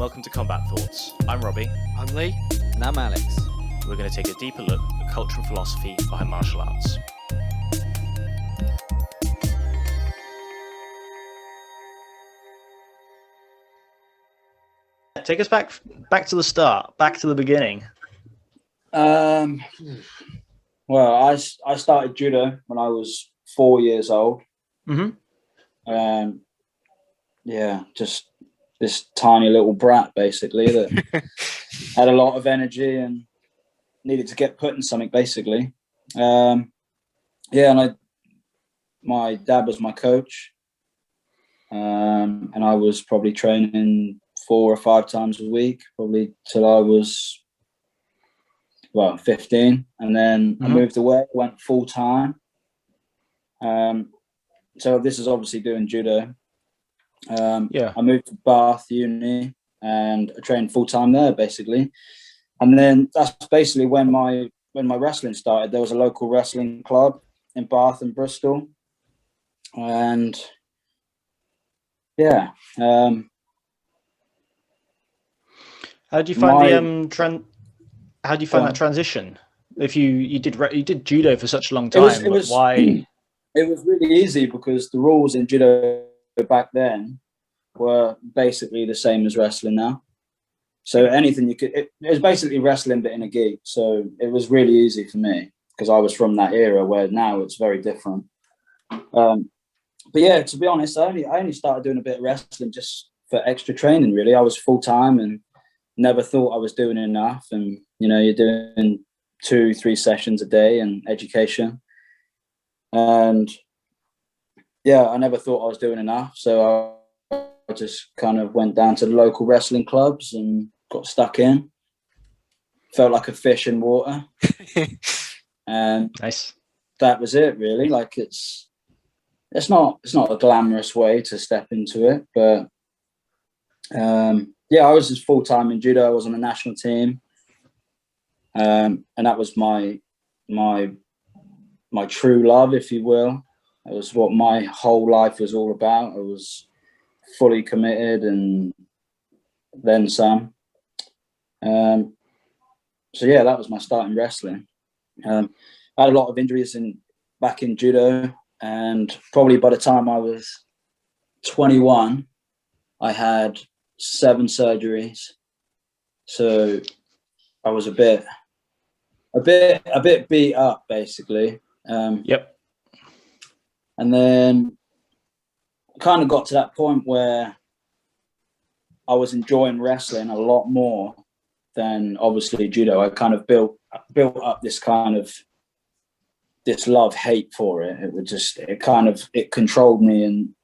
welcome to Combat Thoughts. I'm Robbie. I'm Lee. And I'm Alex. We're going to take a deeper look at culture and philosophy behind martial arts. Take us back to the start, back to the beginning. Well, I started judo when I was 4 years old. Mm-hmm. Just this tiny little brat, basically, that had a lot of energy and needed to get put in something, basically. My dad was my coach, and I was probably training 4 or 5 times a week, probably till I was 15, and then I moved away, went full time. So this is obviously doing judo. I moved to Bath Uni and I trained full time there, basically. And then that's basically when my wrestling started. There was a local wrestling club in Bath and Bristol, and how do you find how do you find that transition? If you did judo for such a long time, why? It was really easy because the rules in judo back then were basically the same as wrestling now. So anything you could, it was basically wrestling but in a gi. So it was really easy for me because I was from that era, where now it's very different. But yeah, to be honest, I only started doing a bit of wrestling just for extra training, really. I was full time and never thought I was doing enough. And you're doing 2-3 sessions a day and education. And yeah, I never thought I was doing enough. So I just kind of went down to the local wrestling clubs and got stuck in. Felt like a fish in water. And nice. That was it, really. Like it's not a glamorous way to step into it, but I was just full time in judo. I was on the national team, and that was my true love, if you will. It was what my whole life was all about. I was fully committed and then some. That was my start in wrestling. I had a lot of injuries back in judo, and probably by the time I was 21, I had 7 surgeries. So I was a bit beat up, basically. And then kind of got to that point where I was enjoying wrestling a lot more than obviously judo. I kind of built up this love-hate for it. It controlled me in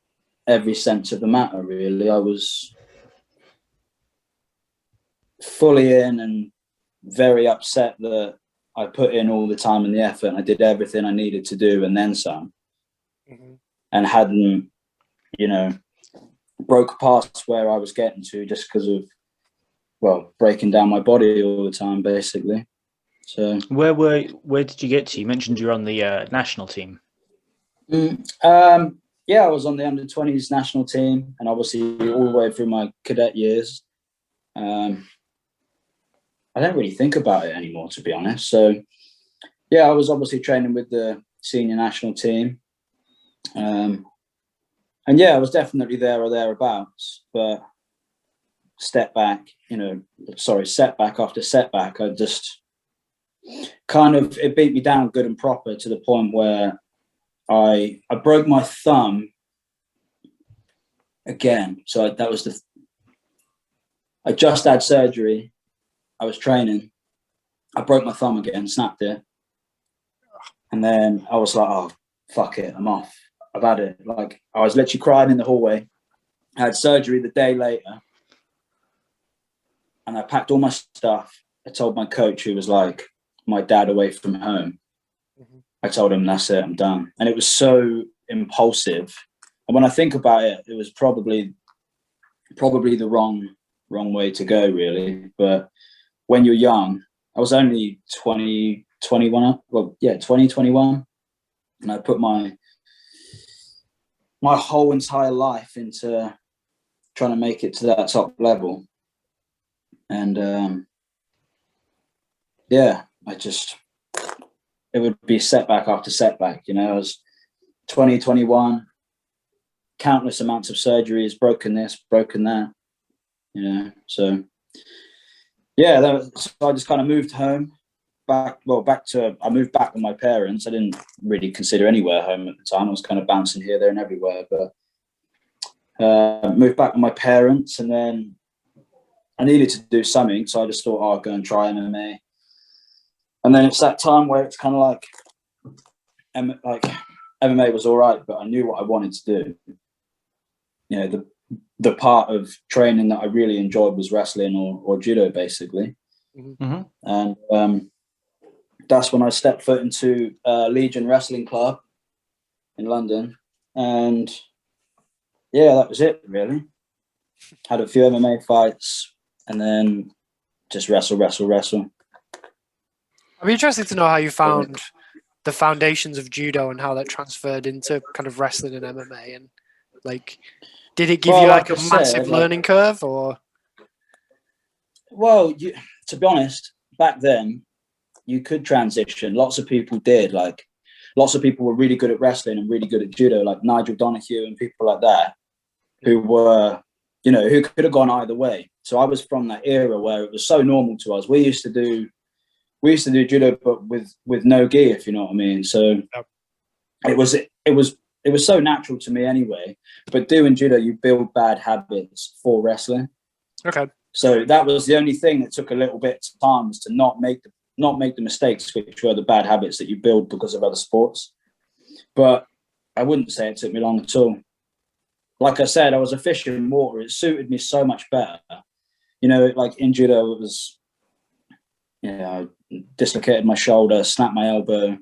every sense of the matter, really. I was fully in and very upset that I put in all the time and the effort, and I did everything I needed to do and then some. And hadn't, broke past where I was getting to just because of, breaking down my body all the time, basically. So where did you get to? You mentioned you're on the national team. I was on the under-20s national team, and obviously all the way through my cadet years. I don't really think about it anymore, to be honest. So I was obviously training with the senior national team. I was definitely there or thereabouts, but setback after setback, I just it beat me down good and proper to the point where I broke my thumb again. So I just had surgery. I was training. I broke my thumb again, snapped it. And then I was like, oh, fuck it, I'm off. I've had it. Like, I was literally crying in the hallway. I had surgery the day later. And I packed all my stuff. I told my coach, who was like my dad away from home. I told him, that's it, I'm done. And it was so impulsive. And when I think about it, it was probably the wrong way to go, really. But when you're young, I was only 20, 21. 21. And I put my whole entire life into trying to make it to that top level. And yeah, it would be setback after setback. You know, I was 20, 21, countless amounts of surgeries, broken this, broken that. You know, so yeah, so I just kind of moved home. I moved back with my parents. I didn't really consider anywhere home at the time. I was kind of bouncing here, there, and everywhere. But moved back with my parents, and then I needed to do something, so I just thought, I'll go and try MMA. And then it's that time where it's kind of like MMA was all right, but I knew what I wanted to do. You know, the part of training that I really enjoyed was wrestling or judo, basically. Mm-hmm. And that's when I stepped foot into Legion Wrestling Club in London. And yeah, that was it, really. Had a few MMA fights and then just wrestle. I'd be interested to know how you found the foundations of judo and how that transferred into kind of wrestling and MMA. And like, did it give you like a massive learning curve, or? Well, to be honest, back then, you could transition. Lots of people did. Like, lots of people were really good at wrestling and really good at judo, like Nigel Donahue and people like that, who were, you know, who could have gone either way. So I was from that era where it was so normal to us. We used to do judo, but with no gi, if you know what I mean. So it was so natural to me anyway. But doing judo, you build bad habits for wrestling. Okay. So that was the only thing that took a little bit of time, was to not make the mistakes, which were the bad habits that you build because of other sports. But I wouldn't say it took me long at all. Like I said, I was a fish in water. It suited me so much better. You know, like in judo, it was, you know, I dislocated my shoulder, snapped my elbow,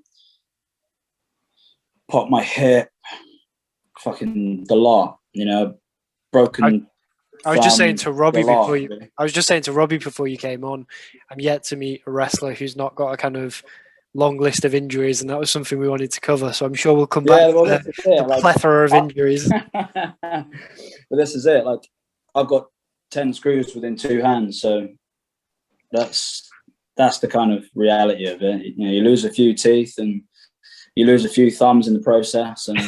popped my hip, fucking the lot, you know, broken. I was just saying to Robbie before you came on, I'm yet to meet a wrestler who's not got a kind of long list of injuries, and that was something we wanted to cover. So I'm sure we'll come back to the plethora of injuries. But this is it. Like, I've got 10 screws within 2 hands, so that's the kind of reality of it. You know, you lose a few teeth and you lose a few thumbs in the process, and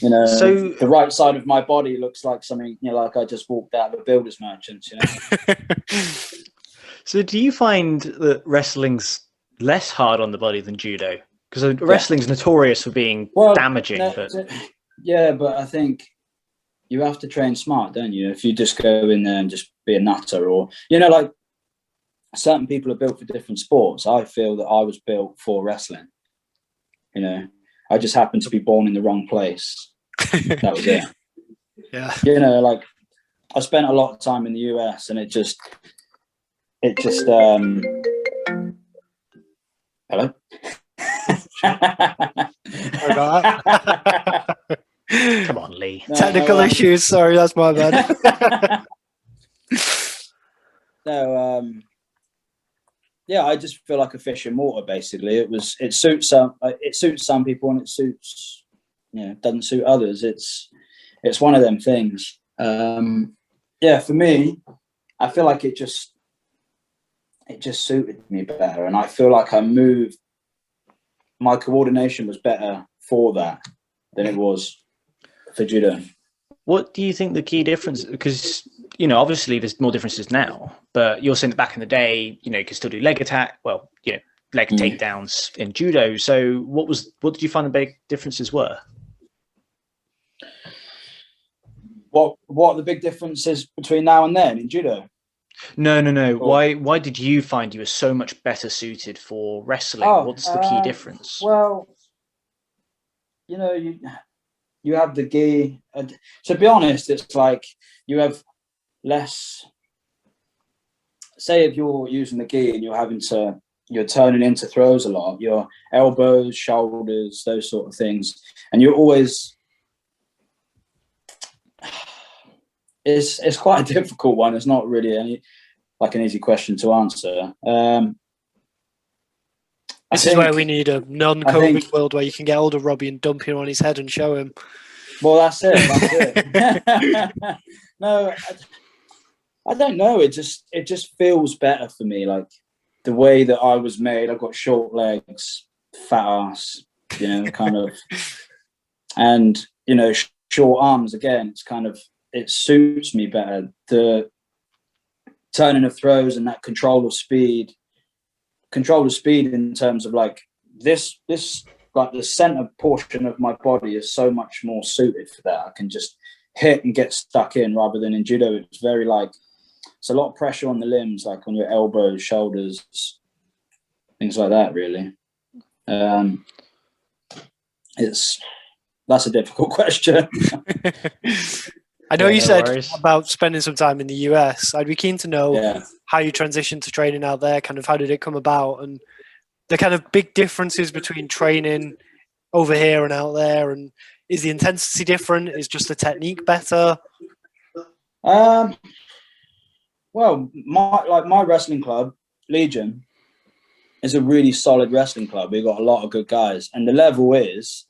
you know, so the right side of my body looks like something, you know, like I just walked out of a builder's merchant, you know. So do you find that wrestling's less hard on the body than judo? Because wrestling's notorious for being damaging. But I think you have to train smart, don't you? If you just go in there and just be a nutter, or, you know, like certain people are built for different sports. I feel that I was built for wrestling. You know, I just happened to be born in the wrong place. That was it. Yeah. You know, like, I spent a lot of time in the US, and it just hello. Come on, Lee. Technical issues. Sorry, that's my bad. Yeah, I just feel like a fish in water. Basically, it suits some people, and it suits, you know, doesn't suit others. It's one of them things. Yeah, for me, I feel like it just suited me better, and I feel like my coordination was better for that than it was for judo. What do you think the key difference? Because, you know, obviously there's more differences now, but you're saying that back in the day, you know, you could still do leg attack. Well, you know, leg takedowns in judo. So what did you find the big differences were? What the big differences between now and then in judo? No. Why did you find you were so much better suited for wrestling? What's the key difference? Well, you know, you have the gi. To be honest, it's like you have less. Say if you're using the gi and you're turning into throws a lot, your elbows, shoulders, those sort of things, and you're always. It's quite a difficult one. It's not really an easy question to answer. This is where we need a non-COVID world where you can get older Robbie and dump him on his head and show him. Well, that's it. No, I don't know. It just feels better for me. Like the way that I was made. I've got short legs, fat ass, you know, kind of, and you know, short arms. Again, it's kind of, it suits me better. The turning of throws and that control of speed in terms of like this like the center portion of my body is so much more suited for that. I can just hit and get stuck in, rather than in judo it's very like, it's a lot of pressure on the limbs, like on your elbows, shoulders, things like that, really. That's a difficult question. I know you said about spending some time in the US. I'd be keen to know how you transitioned to training out there, kind of how did it come about, and the kind of big differences between training over here and out there, and is the intensity different? Is just the technique better? Well, my wrestling club, Legion, is a really solid wrestling club. We've got a lot of good guys, and the level is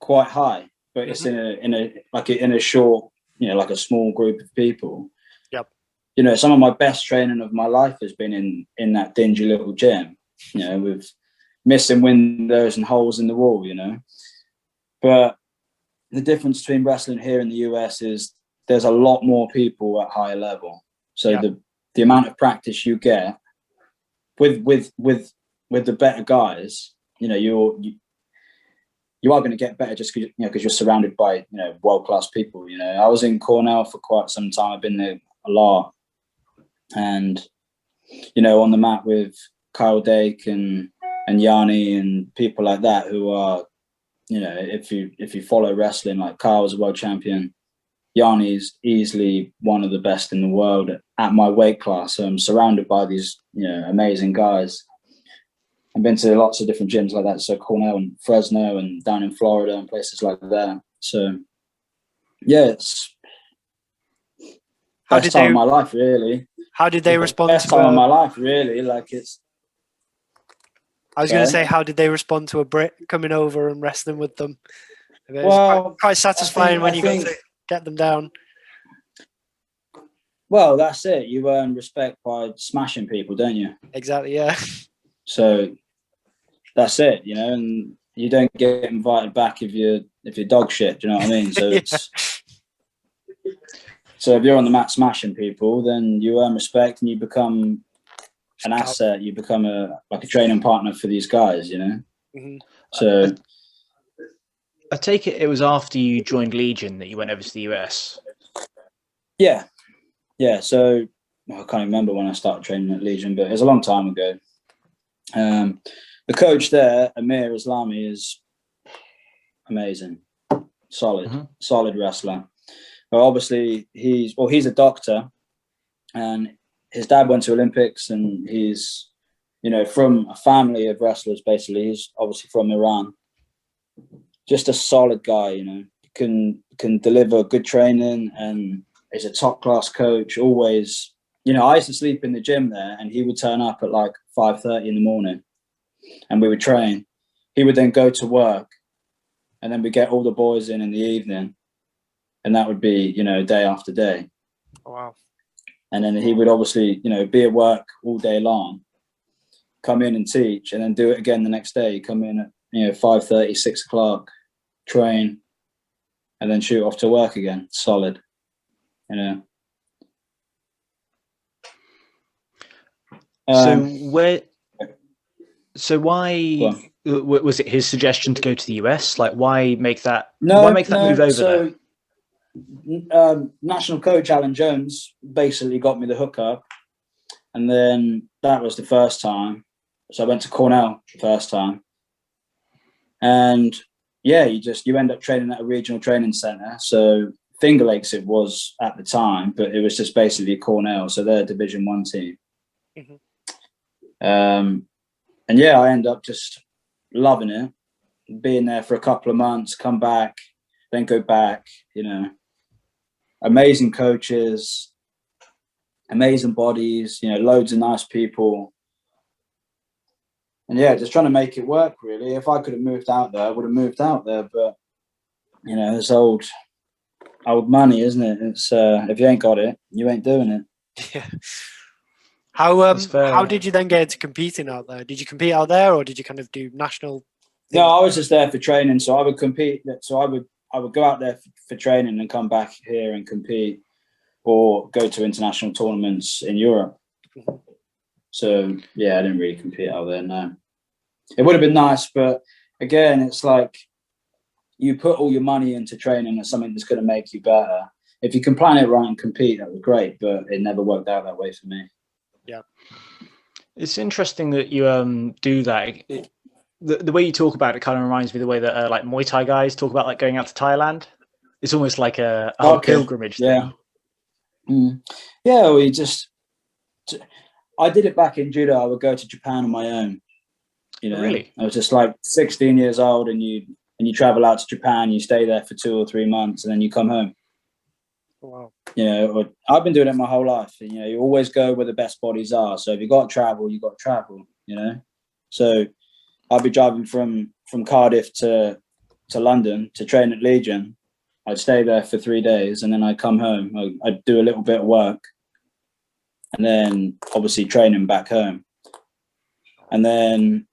quite high, but it's in a short, you know, like a small group of people. Yep. You know, some of my best training of my life has been in that dingy little gym, you know, with missing windows and holes in the wall, you know. But the difference between wrestling here in the US is there's a lot more people at higher level. So the amount of practice you get with the better guys, you know, you are going to get better just because, you know, because you're surrounded by, you know, world-class people. You know, I was in Cornell for quite some time. I've been there a lot, and you know, on the mat with Kyle Dake and Yanni and people like that who are, you know, if you follow wrestling, like Kyle's a world champion, Yanni's easily one of the best in the world at my weight class. So I'm surrounded by these, you know, amazing guys. I've been to lots of different gyms like that, so Cornell and Fresno and down in Florida and places like that. So, yeah, it's best time of my life, really. How did they respond? Best time of my life, really. Like it's. I was going to say, how did they respond to a Brit coming over and wrestling with them? It was quite satisfying when you got to get them down. Well, that's it. You earn respect by smashing people, don't you? Exactly. Yeah. So. That's it, you know, and you don't get invited back if you're dog shit. Do you know what I mean? So it's so if you're on the mat smashing people, then you earn respect and you become an asset. You become a training partner for these guys, you know. Mm-hmm. So I take it was after you joined Legion that you went over to the US. Yeah. So I can't remember when I started training at Legion, but it was a long time ago. The coach there, Amir Islami, is amazing, solid wrestler. But obviously, he's a doctor, and his dad went to Olympics, and he's, you know, from a family of wrestlers. Basically, he's obviously from Iran. Just a solid guy, you know, can deliver good training, and is a top class coach. Always, you know, I used to sleep in the gym there, and he would turn up at like 5:30 in the morning. And we would train. He would then go to work, and then we get all the boys in the evening, and that would be, you know, day after day. Oh, wow. And then he would obviously, you know, be at work all day long, come in and teach, and then do it again the next day. Come in at, you know, 5:30, 6 o'clock, train, and then shoot off to work again. Solid, you know. So why was it his suggestion to go to the US? Like, why make that move over there? National coach Alan Jones basically got me the hookup, and then that was the first time. So I went to Cornell the first time, and yeah, you end up training at a regional training center. So Finger Lakes it was at the time, but it was just basically Cornell, so they're a Division 1 team. Mm-hmm. And yeah, I end up just loving it, being there for a couple of months, come back, then go back, you know. Amazing coaches, amazing bodies, you know, loads of nice people. And yeah, just trying to make it work, really. If I could have moved out there, I would have moved out there. But, you know, it's old money, isn't it? It's if you ain't got it, you ain't doing it. Yeah. How did you then get into competing out there? Did you compete out there, or did you kind of do national things? No, I was just there for training. So I would compete. So I would go out there for training and come back here and compete, or go to international tournaments in Europe. Mm-hmm. So yeah, I didn't really compete out there. No, it would have been nice, but again, it's like you put all your money into training as something that's going to make you better. If you can plan it right and compete, that was great, but it never worked out that way for me. Yeah, it's interesting that you do that. The way you talk about it kind of reminds me of the way that like Muay Thai guys talk about like going out to Thailand. It's almost like a whole pilgrimage thing. Yeah, I did it back in Judo. I would go to Japan on my own. You know, really? I was just like 16 years old, and you travel out to Japan. You stay there for 2 or 3 months, and then you come home. Wow. You know, I've been doing it my whole life. You know, you always go where the best bodies are. So if you got to travel, you got to travel. You know, so I'd be driving from Cardiff to London to train at Legion. I'd stay there for 3 days, and then I'd come home. I'd do a little bit of work, and then obviously training back home, and then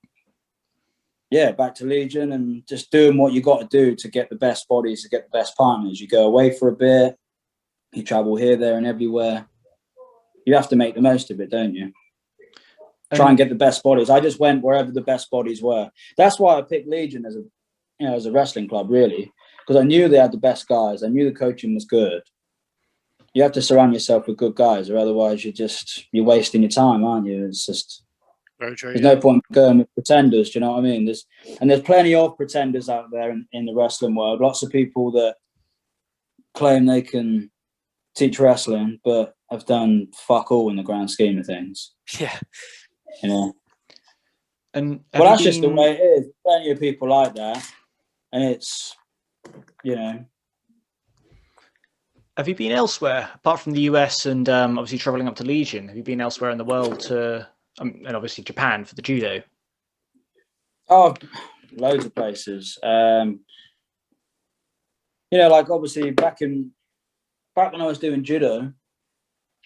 back to Legion, and just doing what you got to do to get the best bodies, to get the best partners. You go away for a bit, you travel here, there, and everywhere. You have to make the most of it, don't you? Try and get the best bodies. I just went wherever the best bodies were. That's why I picked Legion as a wrestling club, really, because I knew they had the best guys. I knew the coaching was good. You have to surround yourself with good guys, or otherwise you're wasting your time, aren't you? It's just very true. There's no point going with pretenders. Do you know what I mean? There's plenty of pretenders out there in the wrestling world. Lots of people that claim they can teach wrestling, but have done fuck all in the grand scheme of things. Yeah. You know. And well, that's just the way it is. Plenty of people like that, and it's, you know. Have you been elsewhere apart from the US and obviously traveling up to Legion? Have you been elsewhere in the world to, and obviously Japan for the judo? Oh, loads of places. You know, like obviously back when I was doing judo,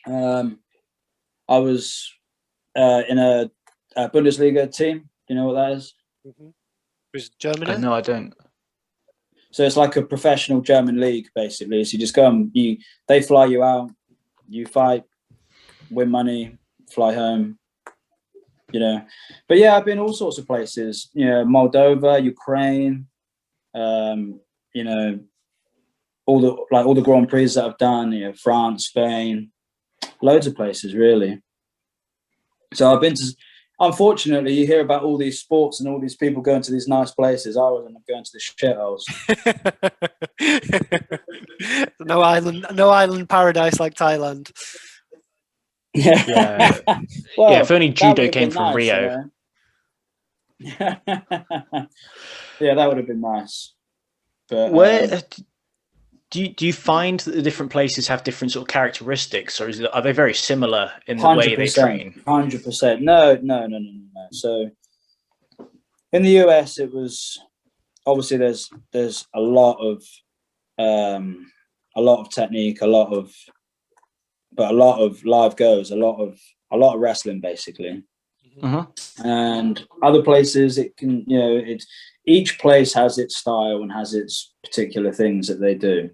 I was in a Bundesliga team. Do you know what that is? Mm-hmm. Was Germany? No, I don't. So it's like a professional German league, basically. So you just go and they fly you out, you fight, win money, fly home. You know, but yeah, I've been all sorts of places. You know, Moldova, Ukraine. You know, all the Grand Prix that I've done. You know, France, Spain, loads of places really. So I've been to. Unfortunately, you hear about all these sports and all these people going to these nice places. I wasn't going to the shitholes. No island paradise like Thailand. Yeah. Well, yeah, if only judo came from nice, Rio. You know? Yeah, that would have been nice. But where do you find that the different places have different sort of characteristics, or are they very similar in the way they train? 100%. No. So in the US, it was obviously there's a lot of technique, a lot of live goes, a lot of wrestling basically. Mm-hmm. And other places it can, you know, each place has its style and has its particular things that they do,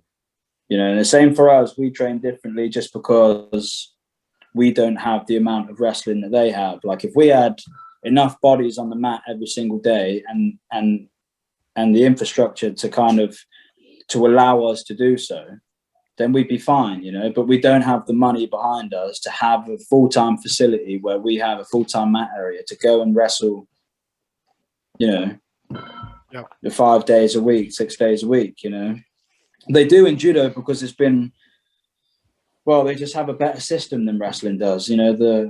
you know. And the same for us, we train differently just because we don't have the amount of wrestling that they have. Like if we had enough bodies on the mat every single day and the infrastructure to allow us to do so, then we'd be fine, you know. But we don't have the money behind us to have a full-time facility where we have a full-time mat area to go and wrestle, you know, 5 days a week, 6 days a week, you know. They do in judo because it's been, well, they just have a better system than wrestling does. You know, the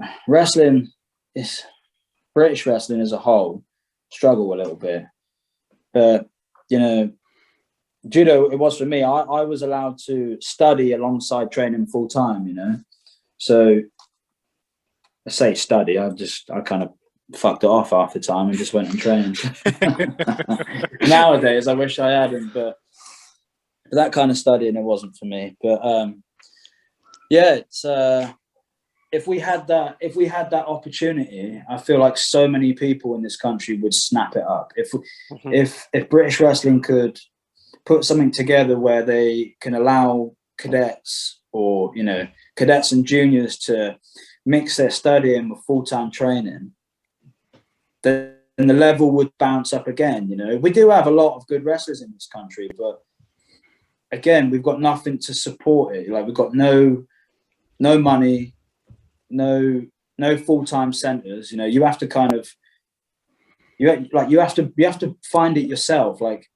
British wrestling as a whole struggle a little bit. But, you know, judo, it was for me. I was allowed to study alongside training full time, you know. So I say study, I kind of fucked it off half the time and just went and trained. Nowadays, I wish I hadn't, but that kind of studying, it wasn't for me. But yeah, it's if we had that opportunity, I feel like so many people in this country would snap it up. If British wrestling could put something together where they can allow cadets or, you know, cadets and juniors to mix their studying with full-time training, then the level would bounce up again. You know, we do have a lot of good wrestlers in this country, but again, we've got nothing to support it. Like, we've got no money, no full-time centers. You know, you have to kind of you have to find it yourself. Like,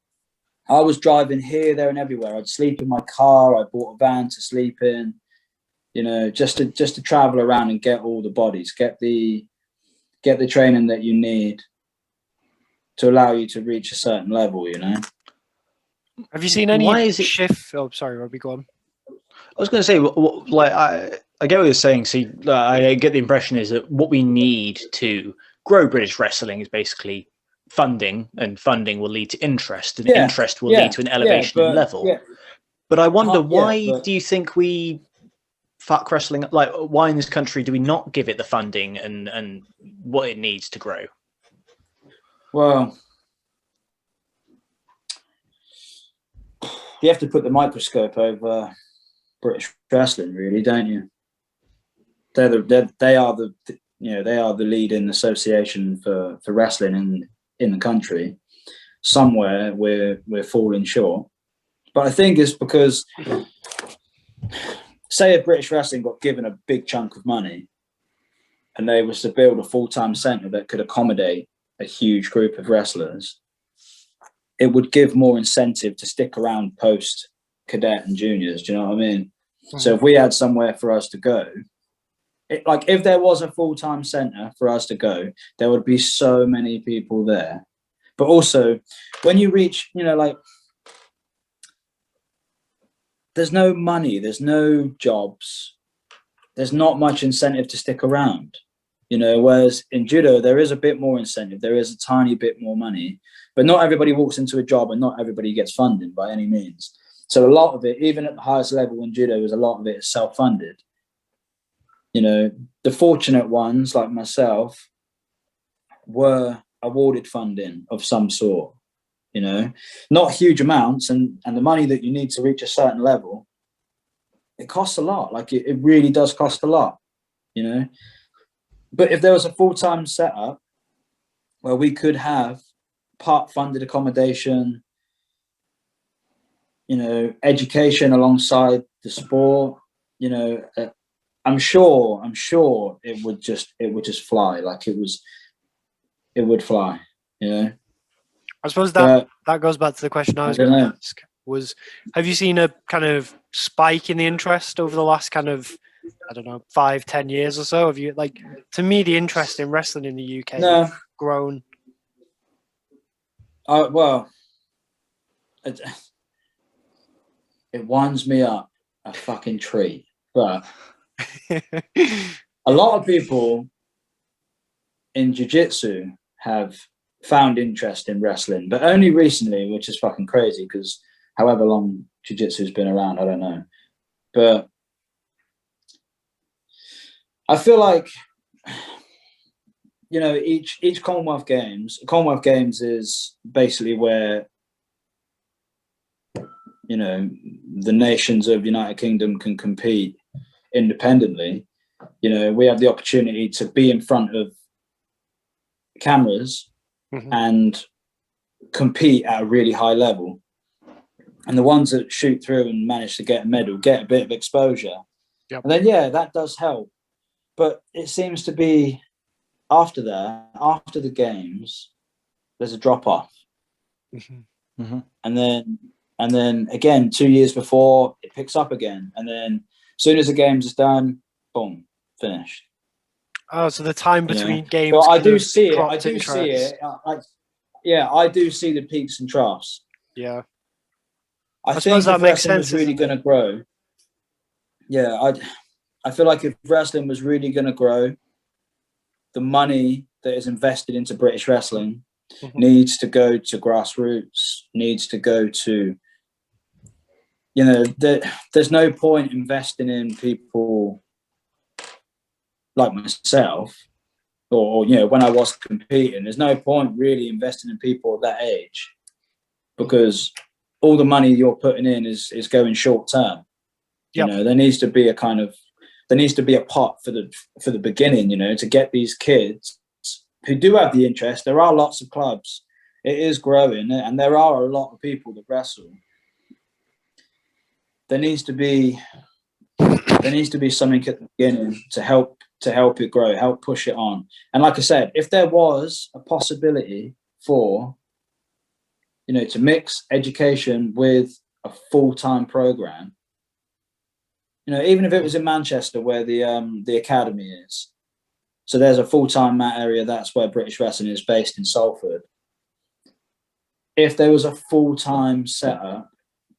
I was driving here, there, and everywhere. I'd sleep in my car. I bought a van to sleep in, you know, just to travel around and get all the bodies, get the training that you need to allow you to reach a certain level, you know. Have you seen any shift? Oh, sorry, Robbie, go on. I was going to say, like, I get what you're saying. See, I get the impression is that what we need to grow British wrestling is basically funding, and funding will lead to interest, and interest will lead to an elevation in level. Yeah. But I wonder, why do you think we fuck wrestling? Like, why in this country do we not give it the funding and what it needs to grow? Well, you have to put the microscope over British wrestling, really, don't you? They are the leading association for wrestling in the country. Somewhere we're falling short, but I think it's because, say, if British wrestling got given a big chunk of money and they was to build a full-time centre that could accommodate a huge group of wrestlers, it would give more incentive to stick around post cadet and juniors. Do you know what I mean? Mm-hmm. So if we had somewhere for us to go, like, if there was a full-time centre for us to go, there would be so many people there. But also, when you reach, you know, like, there's no money, there's no jobs, there's not much incentive to stick around, you know, whereas in judo, there is a bit more incentive, there is a tiny bit more money, but not everybody walks into a job and not everybody gets funded by any means. So a lot of it, even at the highest level in judo, is a lot of it is self-funded. You know, the fortunate ones like myself were awarded funding of some sort, you know, not huge amounts, and the money that you need to reach a certain level, it costs a lot. Like, it really does cost a lot, you know. But if there was a full-time setup where we could have part-funded accommodation, you know, education alongside the sport, you know, I'm sure it would just fly. Like, it would fly, you know. I suppose that goes back to the question I was going to ask, was, have you seen a kind of spike in the interest over the last kind of, I don't know, 5-10 years or so? Have you, like, to me, the interest in wrestling in the UK has grown? Well, it winds me up a fucking treat, but a lot of people in Jiu-Jitsu have found interest in wrestling, but only recently, which is fucking crazy, because however long Jiu-Jitsu has been around, I don't know. But I feel like, you know, each Commonwealth Games is basically where, you know, the nations of United Kingdom can compete independently. You know, we have the opportunity to be in front of cameras and compete at a really high level, and the ones that shoot through and manage to get a medal get a bit of exposure. And then that does help, but it seems to be after the games, there's a drop off. And then again 2 years before, it picks up again, and then as soon as the games is done, boom, finished. Oh, so the time between games. So I do see it. I do see it. I do see the peaks and troughs. Yeah. I think if wrestling was really going to grow, I feel like if wrestling was really going to grow, the money that is invested into British wrestling needs to go to grassroots, needs to go to, you know, there's no point investing in people like myself, or you know, when I was competing, there's no point really investing in people at that age, because all the money you're putting in is going short term. You know, there needs to be a pot for the beginning, you know, to get these kids who do have the interest. There are lots of clubs. It is growing, and there are a lot of people that wrestle. There needs to be something at the beginning to help it grow, help push it on. And like I said, if there was a possibility for, you know, to mix education with a full-time program, you know, even if it was in Manchester where the academy is, so there's a full-time mat area, that's where British Wrestling is based in Salford. If there was a full-time setup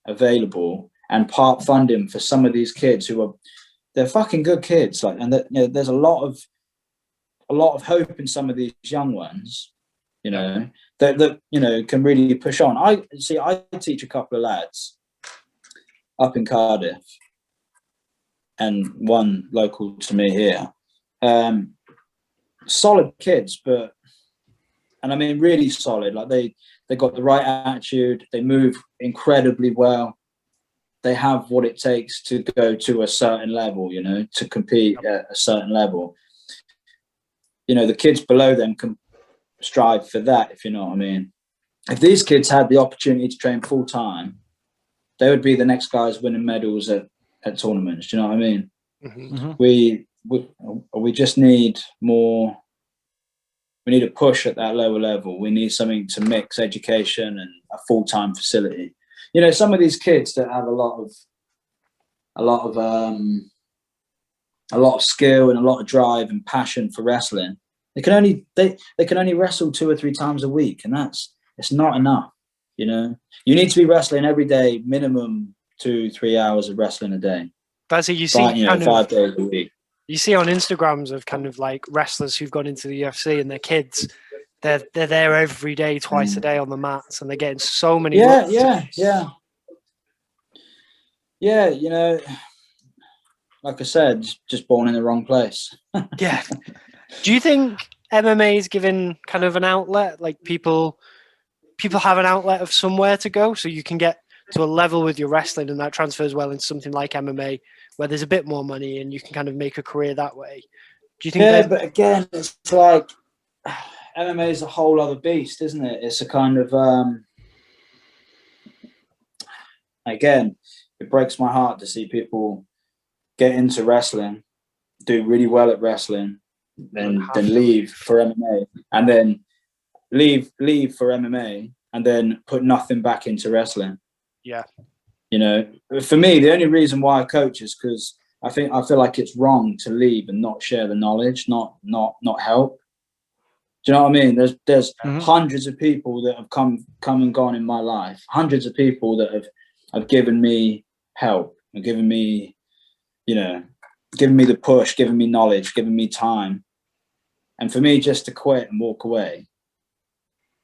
available and part funding for some of these kids they're fucking good kids, like, and that, you know, there's a lot of hope in some of these young ones, you know, that you know can really push on. I teach a couple of lads up in Cardiff, and one local to me here. Solid kids, and I mean really solid. Like they got the right attitude. They move incredibly well. They have what it takes to go to a certain level, you know, to compete at a certain level. You know, the kids below them can strive for that, if you know what I mean. If these kids had the opportunity to train full time, they would be the next guys winning medals at tournaments. Do you know what I mean? Mm-hmm. We just need more. We need a push at that lower level. We need something to mix education and a full-time facility. You know, some of these kids that have a lot of skill and a lot of drive and passion for wrestling, they can only wrestle 2 or 3 times a week, and it's not enough. You know, you need to be wrestling every day, minimum 2-3 hours of wrestling a day. That's it. You see, 5 days a week. You see on Instagrams of kind of like wrestlers who've gone into the UFC and their kids, they're there every day, twice a day on the mats, and they're getting so many. Yeah. You know, like I said, just born in the wrong place. Yeah. Do you think MMA is giving kind of an outlet? Like people have an outlet of somewhere to go, so you can get to a level with your wrestling, and that transfers well into something like MMA, where there's a bit more money and you can kind of make a career that way. Do you think? Yeah, but again, it's like MMA is a whole other beast, isn't it? It's a kind of again, it breaks my heart to see people get into wrestling, do really well at wrestling, then leave for MMA, and then leave for MMA, and then put nothing back into wrestling. Yeah. You know, for me, the only reason why I coach is because I feel like it's wrong to leave and not share the knowledge, not help. Do you know what I mean? There's hundreds of people that have come and gone in my life, hundreds of people that have given me help and given me, you know, given me the push, given me knowledge, given me time. And for me, just to quit and walk away,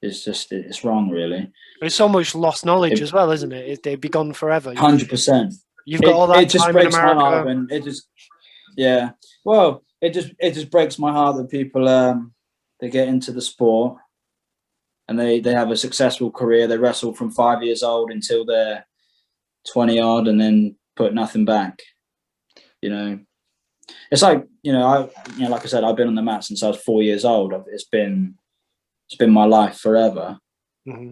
it's wrong, really. But it's so much lost knowledge as well, isn't it? They'd be gone forever. 100%. You've got all that time in America. My heart when it just, yeah. Well, it just breaks my heart that people they get into the sport and they have a successful career. They wrestle from 5 years old until they're 20 odd, and then put nothing back. You know, it's like, like I said, I've been on the mat since I was 4 years old. It's been my life forever. Mm-hmm.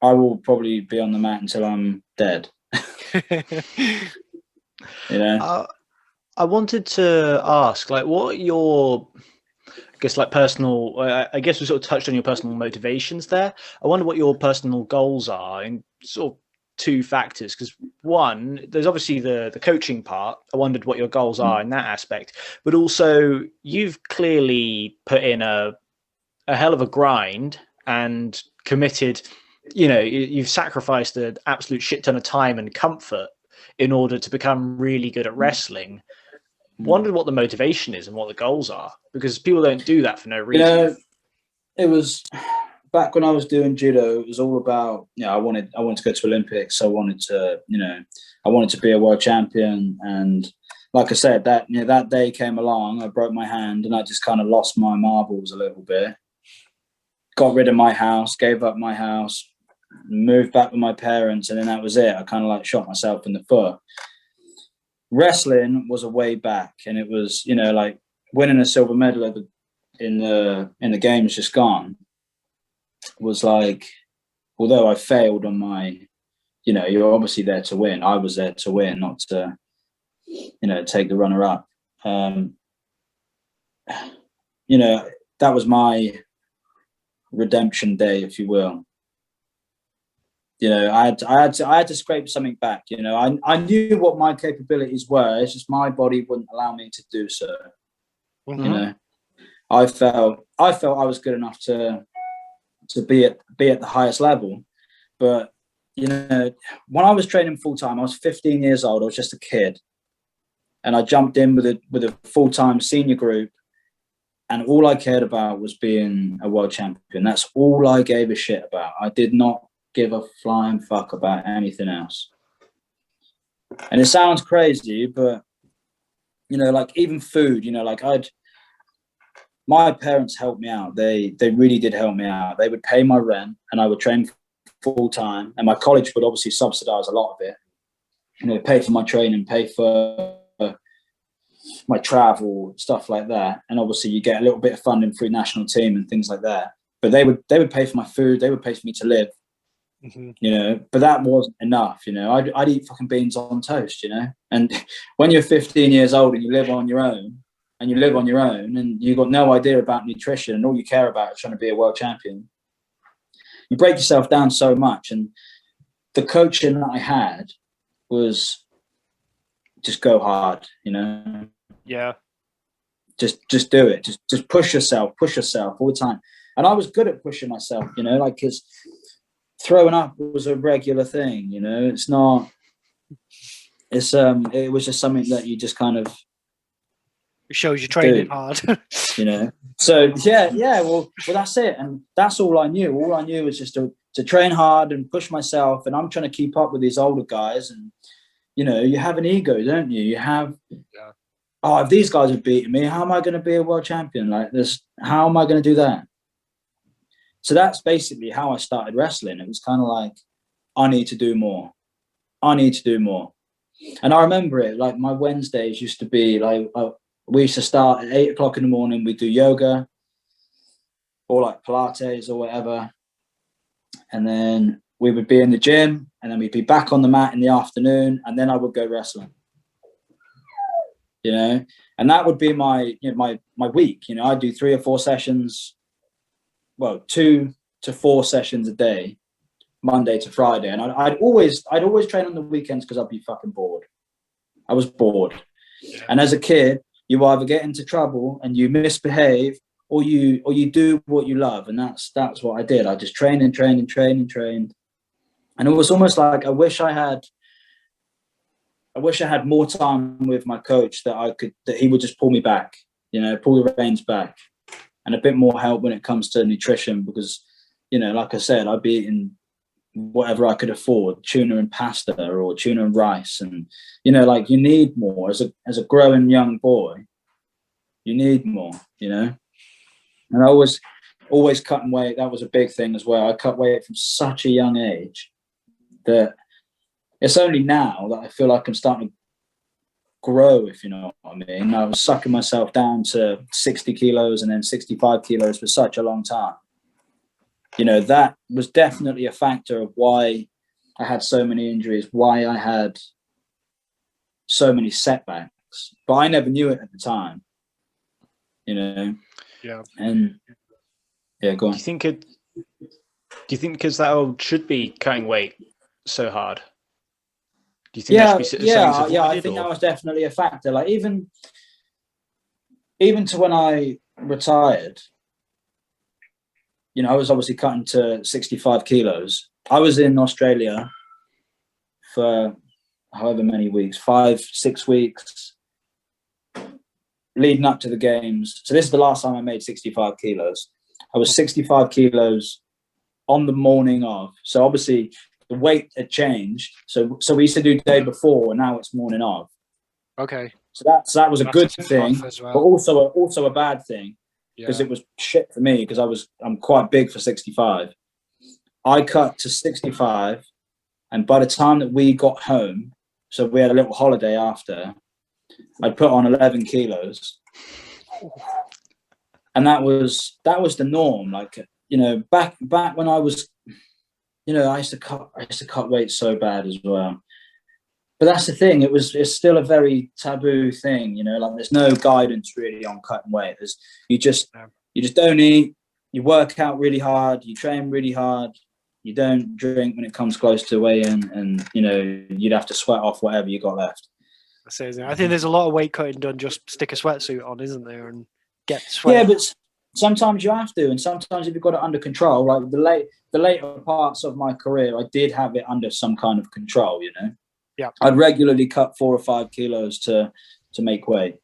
I will probably be on the mat until I'm dead. You know, I wanted to ask, like, what are your, I guess, like personal, I guess we sort of touched on your personal motivations there. I wonder what your personal goals are in sort of 2 factors, because one, there's obviously the coaching part. I wondered what your goals are in that aspect, but also you've clearly put in a hell of a grind and committed, you know, you've sacrificed an absolute shit ton of time and comfort in order to become really good at wrestling. Wondered what the motivation is and what the goals are, because people don't do that for no reason. You know, it was back when I was doing judo, it was all about, I wanted to go to Olympics. I wanted to be a world champion, and like I said, that day came along, I broke my hand and I just kind of lost my marbles a little bit. Got rid of my house, gave up my house, moved back with my parents, and then that was it. I kind of like shot myself in the foot. Wrestling was a way back, and it was, like winning a silver medal in the games just gone was like, although I failed on my, you're obviously there to win. I was there to win, not to, take the runner up. That was my redemption day, if you will. I had to scrape something back. I knew what my capabilities were. It's just my body wouldn't allow me to do so. Mm-hmm. I felt I was good enough to be at the highest level, but when I was training full time, I was 15 years old. I was just a kid, and I jumped in with a full time senior group, and all I cared about was being a world champion. That's all I gave a shit about. I did not give a flying fuck about anything else. And it sounds crazy, but like even food, my parents helped me out. They really did help me out. They would pay my rent and I would train full time, and my college would obviously subsidize a lot of it. Pay for my training, pay for my travel, stuff like that. And obviously you get a little bit of funding through national team and things like that. But they would pay for my food, they would pay for me to live. Mm-hmm. But that wasn't enough. I'd eat fucking beans on toast, and when you're 15 years old and you live on your own and you've got no idea about nutrition and all you care about is trying to be a world champion, you break yourself down so much. And the coaching that I had was just go hard, Yeah. Just do it. Just push yourself all the time. And I was good at pushing myself, because throwing up was a regular thing, it's not, it was just something that you just kind of, it shows you training hard. So well that's it. And that's all I knew. All I knew was just to train hard and push myself. And I'm trying to keep up with these older guys. And you have an ego, don't you? You have, if these guys have beaten me, how am I going to be a world champion like this? How am I going to do that? So that's basically how I started wrestling. It was kind of like, I need to do more. And I remember it, like my Wednesdays used to be like, we used to start at 8 o'clock in the morning. We'd do yoga or like Pilates or whatever. And then we would be in the gym, and then we'd be back on the mat in the afternoon, and then I would go wrestling. And that would be my my week. I'd do 3 or 4 sessions, 2 to 4 sessions a day, Monday to Friday. And I'd always train on the weekends because I'd be fucking bored. I was bored. And as a kid, you either get into trouble and you misbehave, or you do what you love. And that's what I did. I just trained. And it was almost like I wish I had more time with my coach, that he would just pull me back, pull the reins back, and a bit more help when it comes to nutrition, because, like I said, I'd be eating whatever I could afford, tuna and pasta or tuna and rice. And, like you need more as a growing young boy, you need more, and I was always cutting weight. That was a big thing as well. I cut weight from such a young age that it's only now that I feel like I'm starting to grow, if you know what I mean. I was sucking myself down to 60 kilos and then 65 kilos for such a long time. That was definitely a factor of why I had so many injuries, why I had so many setbacks. But I never knew it at the time, Yeah. And yeah, go on. Do you think because that should be cutting weight so hard? Do you think that should be I think that was definitely a factor. Like even to when I retired, I was obviously cutting to 65 kilos. I was in Australia for however many weeks, 5-6 weeks, leading up to the games. So this is the last time I made 65 kilos. I was 65 kilos on the morning of. So obviously the weight had changed. So we used to do day before, and now it's morning of. Okay. So that was a good thing, well. But also a bad thing, because it was shit for me, because I'm quite big for 65. I cut to 65, and by the time that we got home, so we had a little holiday after, I'd put on 11 kilos, and that was the norm. Like, you know, back when I was, you know, I used to cut weight so bad as well. But that's the thing. It's still a very taboo thing, you know. Like, there's no guidance really on cutting weight. You just don't eat. You work out really hard. You train really hard. You don't drink when it comes close to weigh-in, and you know you'd have to sweat off whatever you got left. I think there's a lot of weight cutting done. Just stick a sweatsuit on, isn't there, and get sweat. Yeah, but sometimes you have to, and sometimes if you've got it under control, like the later parts of my career, I did have it under some kind of control. You know. Yeah, I'd regularly cut 4 or 5 kilos to make weight.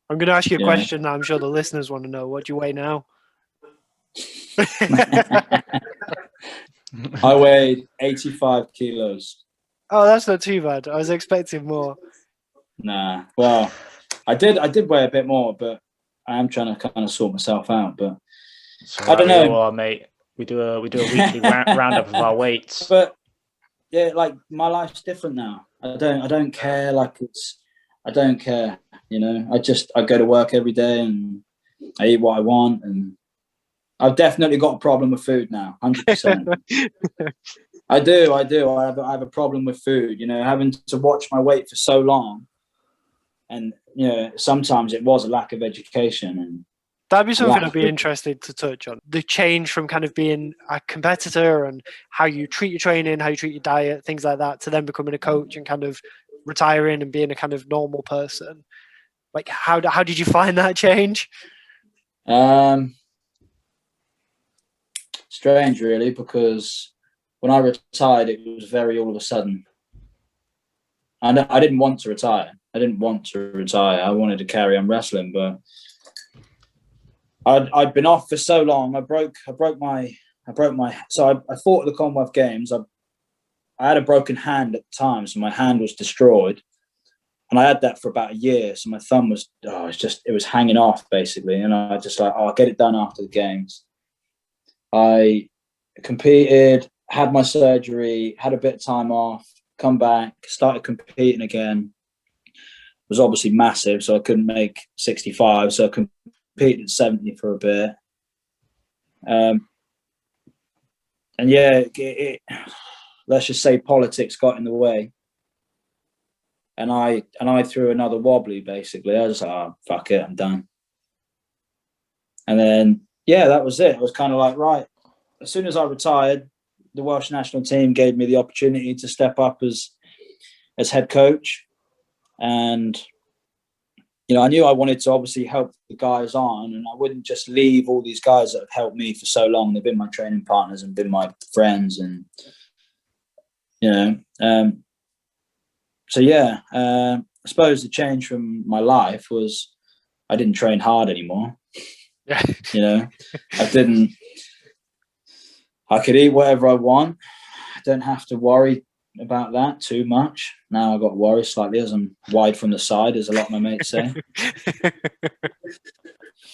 I'm going to ask you a question that I'm sure the listeners want to know. What do you weigh now? I weighed 85 kilos. Oh, that's not too bad. I was expecting more. Nah, well, I did weigh a bit more, but I am trying to kind of sort myself out. But I don't know, mate. We do a weekly roundup of our weights. But yeah, like, my life's different now. I don't care. Like, I don't care. You know, I go to work every day and I eat what I want, and I've definitely got a problem with food now, 100%. I do. I have a problem with food. You know, having to watch my weight for so long, and you know, sometimes it was a lack of education. And that'd be something I'd be interested to touch on. The change from kind of being a competitor and how you treat your training, how you treat your diet, things like that, to then becoming a coach and kind of retiring and being a kind of normal person. Like, how did you find that change? Strange, really, because when I retired, it was very all of a sudden. And I didn't want to retire. I I wanted to carry on wrestling, but I'd been off for so long. I broke my. So I fought at the Commonwealth Games. I had a broken hand at the time, so my hand was destroyed, and I had that for about a year. So my thumb was it was hanging off basically, and I just like, I'll get it done after the games. I competed, had my surgery, had a bit of time off, come back, started competing again. It was obviously massive, so I couldn't make 65, so I competed at 70 for a bit. And yeah, let's just say politics got in the way. And I threw another wobbly, basically. I was like, oh, fuck it, I'm done. And then, yeah, that was it. I was kind of like, right. As soon as I retired, the Welsh national team gave me the opportunity to step up as head coach. And, you know, I knew I wanted to obviously help the guys on, and I wouldn't just leave all these guys that have helped me for so long. They've been my training partners and been my friends, and, you know, so yeah, I suppose the change from my life was I didn't train hard anymore. Yeah. You know, I could eat whatever I want. I don't have to worry about that too much. Now I've got to worry slightly as I'm wide from the side, as a lot of my mates say.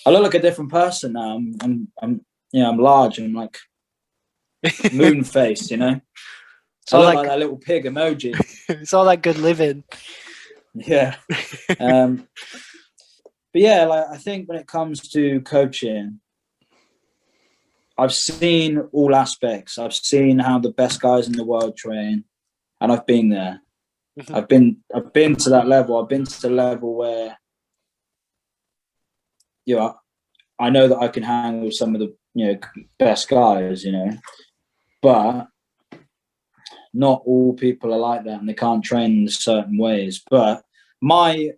I look like a different person now. I'm large. I'm like moon face, you know. I look like that little pig emoji. It's all that good living. Yeah. But yeah, like, I think when it comes to coaching, I've seen all aspects. I've seen how the best guys in the world train, and I've been there. Mm-hmm. I've been to that level. I've been to the level where, you know, I know that I can hang with some of the, you know, best guys, you know, but not all people are like that, and they can't train in certain ways. But my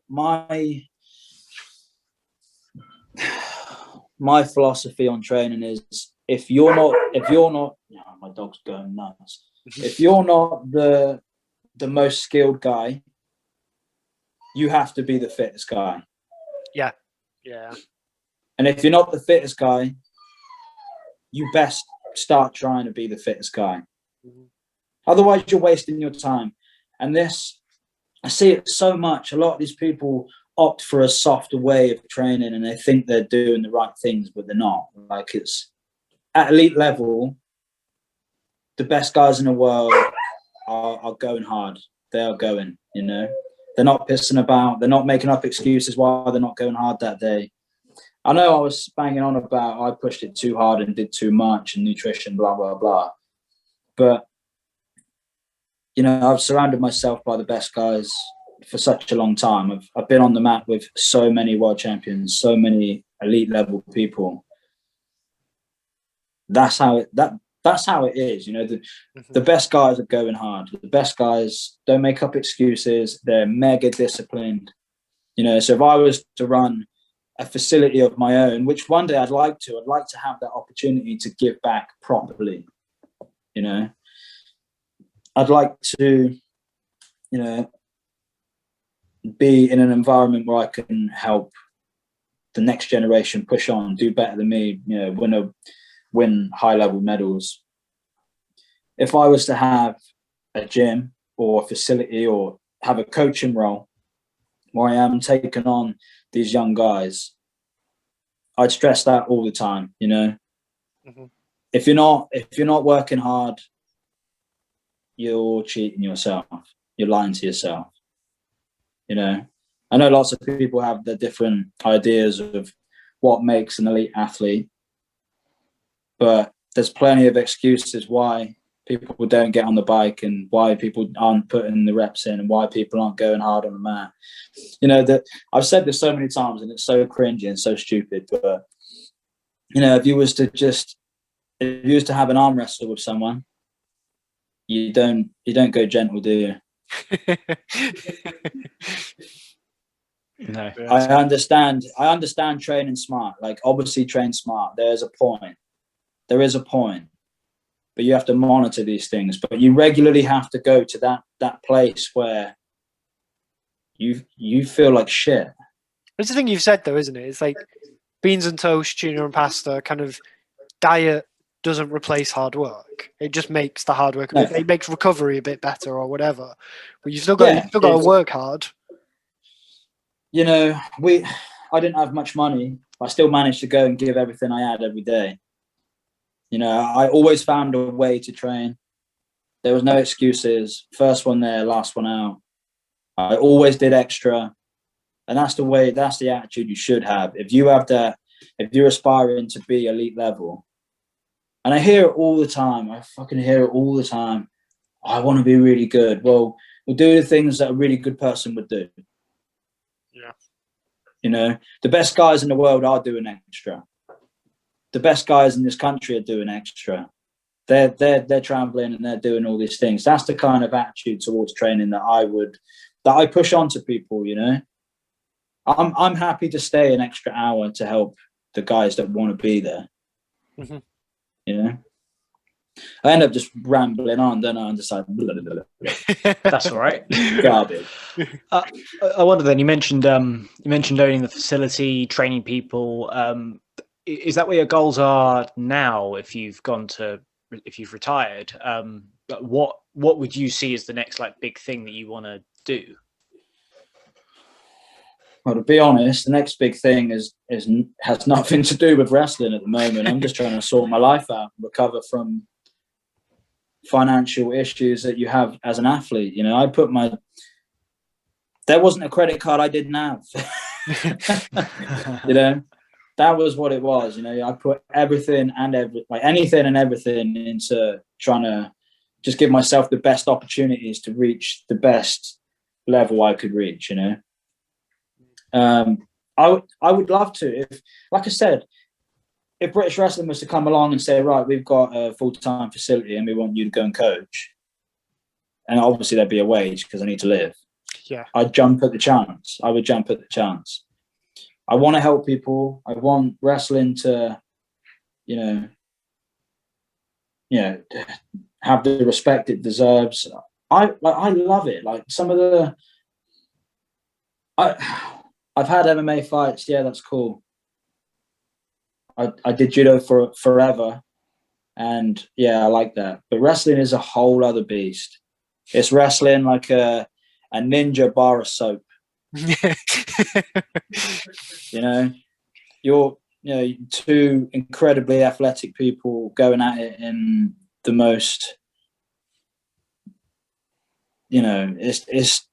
philosophy on training is, if you're not, oh, my dog's going nuts. If you're not the most skilled guy, you have to be the fittest guy. Yeah. Yeah. And if you're not the fittest guy, you best start trying to be the fittest guy. Mm-hmm. Otherwise, you're wasting your time. And this, I see it so much. A lot of these people opt for a softer way of training, and they think they're doing the right things, but they're not. Like, it's at elite level, the best guys in the world are going hard. They are going, you know. They're not pissing about. They're not making up excuses why they're not going hard that day. I know I was banging on about I pushed it too hard and did too much and nutrition, blah, blah, blah. But, you know, I've surrounded myself by the best guys for such a long time. I've been on the mat with so many world champions, so many elite level people. That's how it is. You know, the best guys are going hard. The best guys don't make up excuses. They're mega disciplined. You know, so if I was to run a facility of my own, which one day I'd like to have that opportunity to give back properly. You know, I'd like to, you know, be in an environment where I can help the next generation push on, do better than me, you know, win high level medals. If I was to have a gym or a facility or have a coaching role where I am taking on these young guys, I'd stress that all the time, you know. Mm-hmm. If you're not working hard, you're cheating yourself. You're lying to yourself. You know, I know lots of people have their different ideas of what makes an elite athlete, but there's plenty of excuses why people don't get on the bike and why people aren't putting the reps in and why people aren't going hard on the mat. You know, that I've said this so many times and it's so cringy and so stupid, but you know, if you was to have an arm wrestle with someone, you don't go gentle, do you? No. I understand training smart. Like, obviously train smart. There is a point. But you have to monitor these things. But you regularly have to go to that place where you feel like shit. It's the thing you've said, though, isn't it? It's like beans and toast, tuna and pasta. Kind of diet doesn't replace hard work. It just makes the hard work it makes recovery a bit better or whatever. But you've still got to work hard. You know, I didn't have much money. I still managed to go and give everything I had every day. You know, I always found a way to train. There was no excuses. First one there, last one out. I always did extra. And that's the attitude you should have. If you're aspiring to be elite level. And I hear it all the time. I fucking hear it all the time. I want to be really good. Well, we'll do the things that a really good person would do. Yeah. You know, the best guys in the world are doing extra. The best guys in this country are doing extra. They're traveling and they're doing all these things. That's the kind of attitude towards training that I push on to people, you know. I'm happy to stay an extra hour to help the guys that want to be there. Mm-hmm. You know, I end up just rambling on, don't I? I'm just like, blah, blah, blah. That's all right. Garbage. I wonder then. You mentioned owning the facility, training people. Is that where your goals are now? If you've retired, what would you see as the next like big thing that you want to do? Well, to be honest, the next big thing has nothing to do with wrestling at the moment. I'm just trying to sort my life out, recover from financial issues that you have as an athlete. You know, there wasn't a credit card I didn't have. You know, that was what it was. You know, I put everything and anything and everything into trying to just give myself the best opportunities to reach the best level I could reach, you know. I would love to, if, like I said, if British Wrestling was to come along and say, right, we've got a full-time facility and we want you to go and coach, and obviously there'd be a wage because I need to live. Yeah, I'd jump at the chance. I would jump at the chance. I want to help people. I want wrestling to, you know, have the respect it deserves. I love it. Like some of the, I've had MMA fights. Yeah, that's cool. I did judo for forever, and yeah, I like that. But wrestling is a whole other beast. It's wrestling like a ninja bar of soap. You know, you're two incredibly athletic people going at it in the most, it's